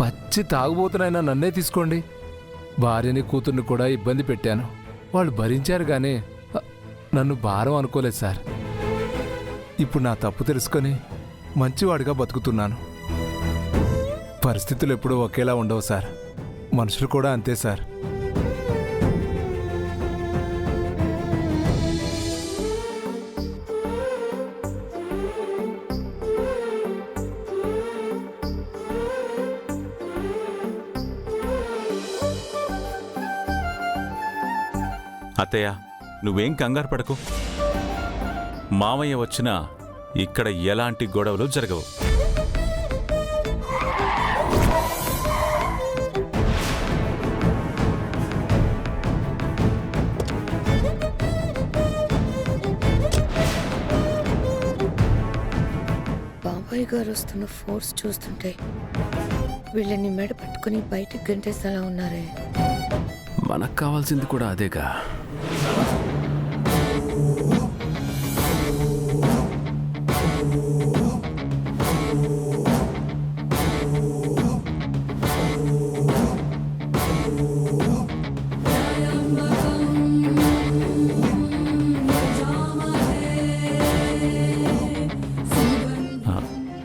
వచ్చి తాగుబోతునైనా నన్నే తీసుకోండి. భార్యని కూతుర్ని కూడా ఇబ్బంది పెట్టాను. వాళ్ళు భరించారు గానీ నన్ను భారం అనుకోలేదు సార్. ఇప్పుడు నా తప్పు తెలుసుకొని మంచివాడిగా బతుకుతున్నాను. పరిస్థితులు ఎప్పుడూ ఒకేలా ఉండవు సార్. మనుషులు కూడా అంతే సార్. అత్తయ్య, నువ్వేం కంగారు పడకు. మామయ్య వచ్చినా ఇక్కడ ఎలాంటి గొడవలు జరగవు. బాబాయ్ గారు వస్తున్న ఫోర్స్ చూస్తుంటే వీళ్ళని మెడ పట్టుకుని బయటకు గంటేసేలా ఉన్నారే. మనకు కావాల్సింది కూడా అదేగా.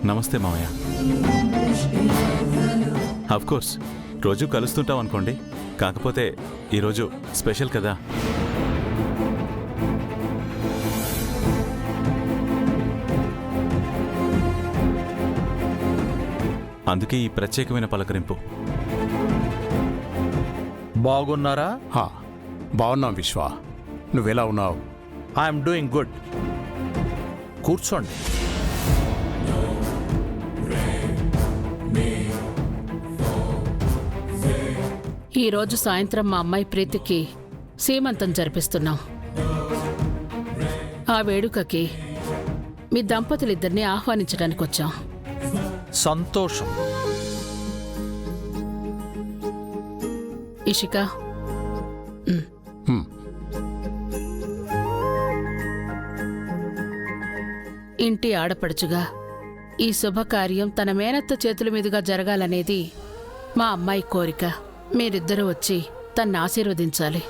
నమస్తే మామయ్య. అఫ్కోర్స్ రోజు కలుస్తుంటాం అనుకోండి, కాకపోతే ఈరోజు స్పెషల్ కదా. అందుకే ఈ ప్రత్యేకమైన పలకరింపు. బాగున్నారా? బాగున్నాం విశ్వ. నువ్వెలా ఉన్నావు? I'm doing good. కూర్చోండి. ఈరోజు సాయంత్రం మా అమ్మాయి ప్రీతికి సీమంతం జరిపిస్తున్నాం. ఆ వేడుకకి మీ దంపతులిద్దరిని ఆహ్వానించడానికి వచ్చాం. సంతోషం. ఇషిక, ఇంటి ఆడపడుచుగా ఈ శుభకార్యం తన మేనత్త చేతుల మీదుగా జరగాలనేది మా అమ్మాయి కోరిక. మీరిద్దరూ వచ్చి తన్ని ఆశీర్వదించాలి.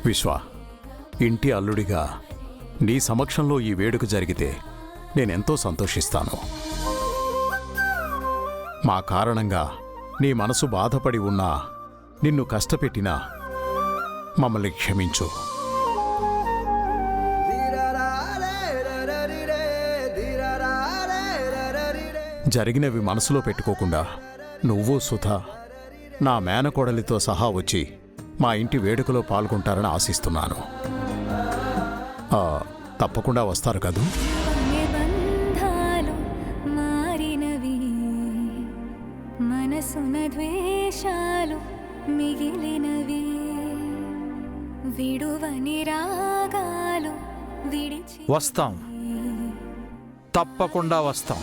విశ్వ, ఇంటి అల్లుడిగా నీ సమక్షంలో ఈ వేడుక జరిగితే నేనెంతో సంతోషిస్తాను. మా కారణంగా నీ మనసు బాధపడి ఉన్నా, నిన్ను కష్టపెట్టినా మమ్మల్ని క్షమించు. జరిగినవి మనసులో పెట్టుకోకుండా నువ్వు సుధా నా మేనకోడలితో సహా వచ్చి మా ఇంటి వేడుకలో పాల్గొంటారని ఆశిస్తున్నాను. తప్పకుండా వస్తారు కదూ? ద్వేషాలు మిగిలినవి, విడువని రాగాలు విడిచి. వస్తాం, తప్పకుండా వస్తాం.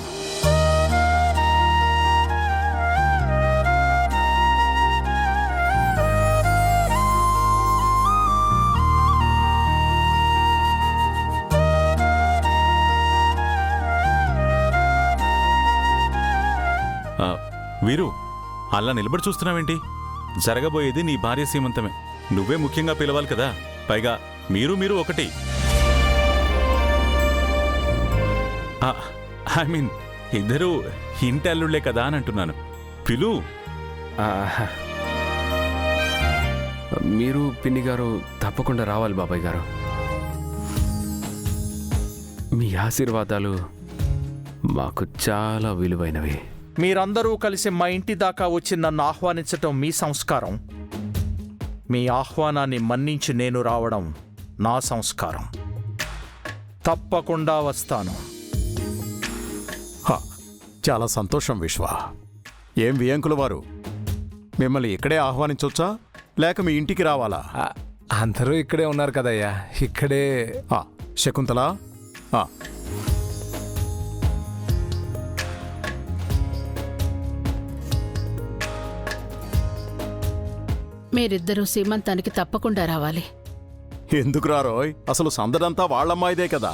వీరు, అలా నిలబడి చూస్తున్నావేంటి? జరగబోయేది నీ భార్య సీమంతమే. నువ్వే ముఖ్యంగా పిలవాలి కదా. పైగా మీరు ఒకటి. ఐ మీన్, ఇద్దరూ ఇంటి అల్లుళ్లే కదా అని అంటున్నాను. పిలు. మీరు పిన్ని గారు తప్పకుండా రావాలి బాబాయ్ గారు. మీ ఆశీర్వాదాలు మాకు చాలా విలువైనవి. మీరందరూ కలిసి మా ఇంటి దాకా వచ్చి నన్ను ఆహ్వానించటం మీ సంస్కారం. మీ ఆహ్వానాన్ని మన్నించి నేను రావడం నా సంస్కారం. తప్పకుండా వస్తాను. చాలా సంతోషం విశ్వ. ఏం వియంకుల వారు, మిమ్మల్ని ఇక్కడే ఆహ్వానించొచ్చా లేక మీ ఇంటికి రావాలా? అందరూ ఇక్కడే ఉన్నారు కదయ్యా, ఇక్కడే. శకుంతల, మీరిద్దరూ సీమంతానికి తప్పకుండా రావాలి. ఎందుకు రారోయ్? అసలు సందడంతా వాళ్ళమ్మాయిదే కదా.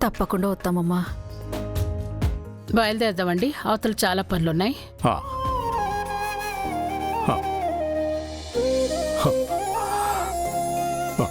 తప్పకుండా వస్తామమ్మా. బయలుదేరదామండి, అవతల చాలా పనులున్నాయి. హా. హా. హా. హా.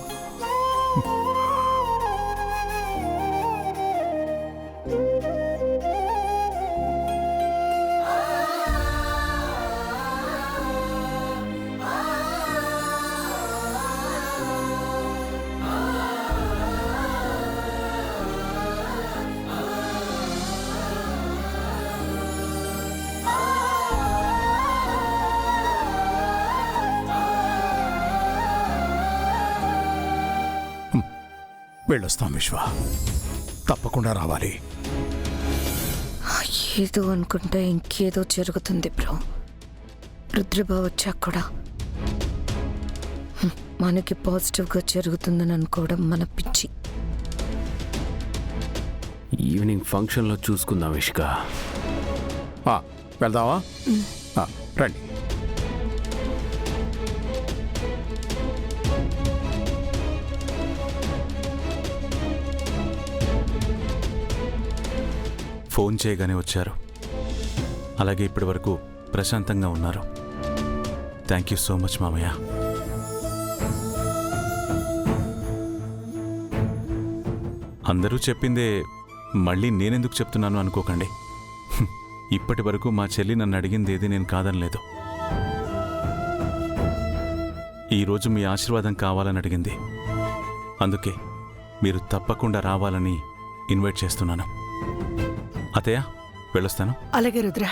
వెళ్ళొస్తాం విశ్వ, తప్పకుండా రావాలి. ఏదో అనుకుంటే ఇంకేదో జరుగుతుంది బ్రో. రుద్రబాబు వచ్చాక కూడా మనకి పాజిటివ్గా జరుగుతుందని అనుకోవడం మన పిచ్చి. ఈవినింగ్ ఫంక్షన్లో చూసుకుందాం ఇష్క. వెళ్దామా? రండి. ఫోన్ చేయగానే వచ్చారు. అలాగే ఇప్పటి వరకు ప్రశాంతంగా ఉన్నారు. థ్యాంక్ యూ సో మచ్ మామయ్య. అందరూ చెప్పిందే మళ్ళీ నేనెందుకు చెప్తున్నాను అనుకోకండి. ఇప్పటి వరకు మా చెల్లి నన్ను అడిగింది ఏది నేను కాదనలేదు. ఈరోజు మీ ఆశీర్వాదం కావాలని అడిగింది. అందుకే మీరు తప్పకుండా రావాలని ఇన్వైట్ చేస్తున్నాను. అతయ్య, వెళ్ళొస్తాను. అలాగే రుద్ర.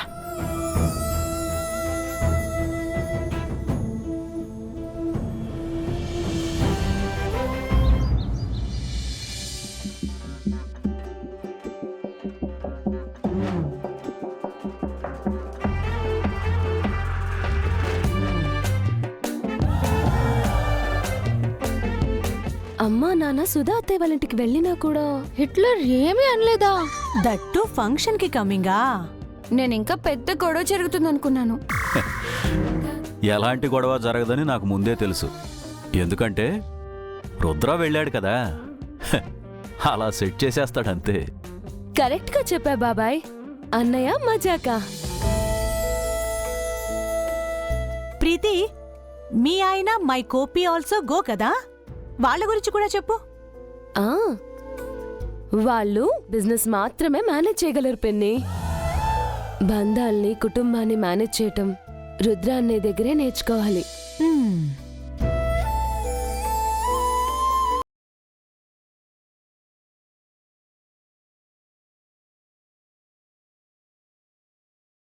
అమ్మా నాన్న సుధా అత్తయ్య వాళ్ళ ఇంటికి వెళ్ళినా కూడా హిట్లర్ ఏమీ అనలేదా? దట్టు ఫంక్షన్ కి కమింగా. నేను ఇంకా పెద్ద గొడవ జరుగుతుంది అనుకున్నాను. ఎలాంటి గొడవ జరగదని నాకు ముందే తెలుసు. ఎందుకంటే రుద్ర వెళ్ళాడు కదా, అలా సెట్ చేసేస్తాడంతే. కరెక్ట్ గా చెప్పా బాబాయ్. అన్నయ్య మజాకా. ప్రీతి, మీ ఆయన మై కోపీ ఆల్సో గో కదా, వాళ్ళ గురించి కూడా చెప్పు. ఆ వాళ్ళు బిజినెస్ మాత్రమే మేనేజ్ చేయగలరు పిన్ని. బంధాల్ని కుటుంబాన్ని మేనేజ్ చేయటం రుద్ర అన్నయ్య దగ్గరే నేర్చుకోవాలి.